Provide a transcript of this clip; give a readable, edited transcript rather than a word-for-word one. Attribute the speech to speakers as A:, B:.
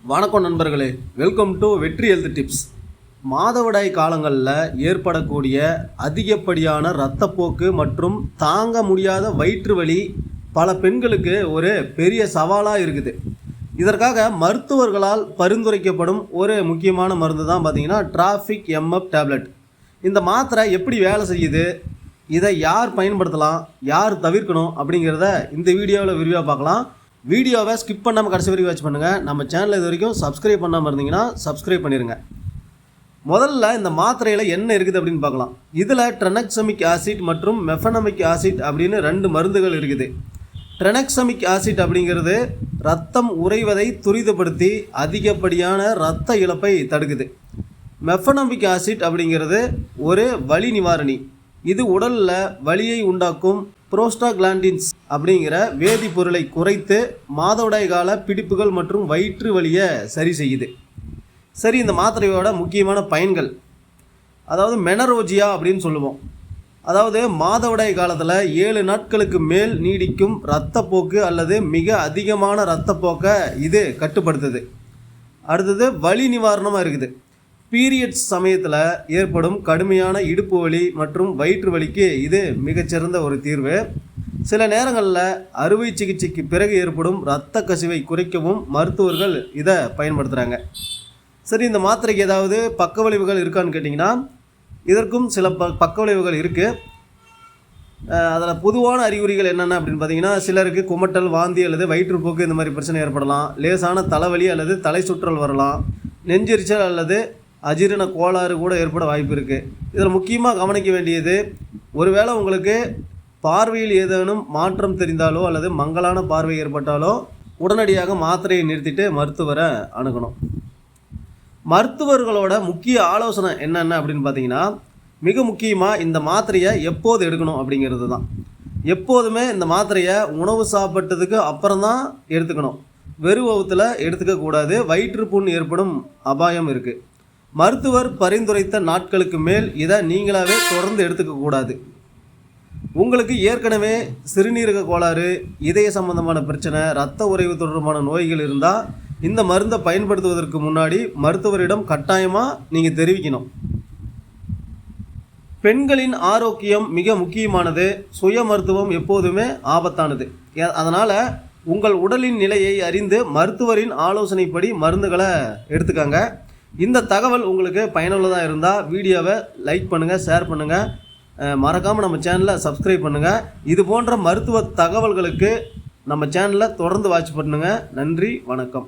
A: வணக்கம் நண்பர்களே, welcome to வெற்றி ஹெல்த் டிப்ஸ். மாதவிடாய் காலங்களில் ஏற்படக்கூடிய அதிகப்படியான இரத்தப்போக்கு மற்றும் தாங்க முடியாத வயிற்று வலி பல பெண்களுக்கு ஒரு பெரிய சவாலாக இருக்குது. இதற்காக மருத்துவர்களால் பரிந்துரைக்கப்படும் ஒரு முக்கியமான மருந்து தான் பார்த்திங்கன்னா டிராஃபிக் எம்எஃப் டேப்லெட். இந்த மாத்திரை எப்படி வேலை செய்யுது, இதை யார் பயன்படுத்தலாம், யார் தவிர்க்கணும் அப்படிங்கிறத இந்த வீடியோவில் விரிவாக பார்க்கலாம். வீடியோவை ஸ்கிப் பண்ணாமல் கடைசி வரைக்கும் வாட்ச் பண்ணுங்கள். நம்ம சேனலில் இது வரைக்கும் சப்ஸ்கிரைப் பண்ணாமல் இருந்தீங்கன்னா சப்ஸ்கிரைப் பண்ணிடுங்க. முதல்ல இந்த மாத்திரையில் என்ன இருக்குது அப்படின்னு பார்க்கலாம். இதில் ட்ரெனக்சமிக் ஆசிட் மற்றும் மெஃபனமிக் ஆசிட் அப்படின்னு 2 மருந்துகள் இருக்குது. ட்ரெனக்சமிக் ஆசிட் அப்படிங்கிறது ரத்தம் உறைவதை துரிதப்படுத்தி அதிகப்படியான இரத்த இழப்பை தடுக்குது. மெஃபனமிக் ஆசிட் அப்படிங்கிறது ஒரு வலி நிவாரணி. இது உடலில் வலியை உண்டாக்கும் புரோஸ்டாகிளாண்டின்ஸ் அப்படிங்கிற வேதிப்பொருளை குறைத்து மாதவிடாய் கால பிடிப்புகள் மற்றும் வயிற்று வலியை சரி செய்யுது. சரி, இந்த மாத்திரையோட முக்கியமான பயன்கள், அதாவது மெனரோஜியா அப்படின்னு சொல்லுவோம். அதாவது மாதவிடாய் காலத்தில் 7 நாட்களுக்கு மேல் நீடிக்கும் இரத்தப்போக்கு அல்லது மிக அதிகமான இரத்தப்போக்கை இது கட்டுப்படுத்துது. அடுத்தது வலி நிவாரணமாக இருக்குது. பீரியட்ஸ் சமயத்தில் ஏற்படும் கடுமையான இடுப்பு வலி மற்றும் வயிற்று வலிக்கு இது மிகச்சிறந்த ஒரு தீர்வு. சில நேரங்களில் அறுவை சிகிச்சைக்கு பிறகு ஏற்படும் இரத்த கசிவை குறைக்கவும் மருத்துவர்கள் இதை பயன்படுத்துகிறாங்க. சரி, இந்த மாத்திரைக்கு ஏதாவது பக்க விளைவுகள் இருக்கான்னு கேட்டிங்கன்னா இதற்கும் சில பக்க விளைவுகள் இருக்குது. அதில் பொதுவான அறிகுறிகள் என்னென்ன அப்படின்னு பார்த்தீங்கன்னா, சிலருக்கு குமட்டல், வாந்தி அல்லது வயிற்றுப்போக்கு இந்த மாதிரி பிரச்சனை ஏற்படலாம். லேசான தலைவலி அல்லது தலை சுற்றல் வரலாம். நெஞ்செரிச்சல் அல்லது அஜீரண கோளாறு கூட ஏற்பட வாய்ப்பு இருக்குது. இதில் முக்கியமாக கவனிக்க வேண்டியது, ஒருவேளை உங்களுக்கு பார்வையில் ஏதேனும் மாற்றம் தெரிந்தாலோ அல்லது மங்கலான பார்வை ஏற்பட்டாலோ உடனடியாக மாத்திரையை நிறுத்திட்டு மருத்துவரை அணுகணும். மருத்துவர்களோட முக்கிய ஆலோசனை என்னென்ன அப்படின்னு பார்த்தீங்கன்னா, மிக முக்கியமாக இந்த மாத்திரையை எப்போது எடுக்கணும் அப்படிங்கிறது தான். எப்போதுமே இந்த மாத்திரையை உணவு சாப்பிட்டதுக்கு அப்புறம் தான் எடுத்துக்கணும். வெறும் வயிற்றில் எடுத்துக்கக்கூடாது. வயிற்றுப்புண் ஏற்படும் அபாயம் இருக்குது. மருத்துவர் பரிந்துரைத்த நாட்களுக்கு மேல் இதை நீங்களாகவே தொடர்ந்து எடுத்துக்கக்கூடாது. உங்களுக்கு ஏற்கனவே சிறுநீரக கோளாறு, இதய சம்பந்தமான பிரச்சனை, இரத்த உறைவு தொடர்பான நோய்கள் இருந்தால் இந்த மருந்தை பயன்படுத்துவதற்கு முன்னாடி மருத்துவரிடம் கட்டாயமாக நீங்கள் தெரிவிக்கணும். பெண்களின் ஆரோக்கியம் மிக முக்கியமானது. சுய மருத்துவம் எப்போதுமே ஆபத்தானது. அதனால் உங்கள் உடலின் நிலையை அறிந்து மருத்துவரின் ஆலோசனைப்படி மருந்துகளை எடுத்துக்கங்க. இந்த தகவல் உங்களுக்கு பயனுள்ளதாக இருந்தால் வீடியோவை லைக் பண்ணுங்கள், ஷேர் பண்ணுங்கள், மறக்காமல் நம்ம சேனலை சப்ஸ்கிரைப் பண்ணுங்கள். இது போன்ற மருத்துவ தகவல்களுக்கு நம்ம சேனலை தொடர்ந்து வாட்ச் பண்ணுங்கள். நன்றி, வணக்கம்.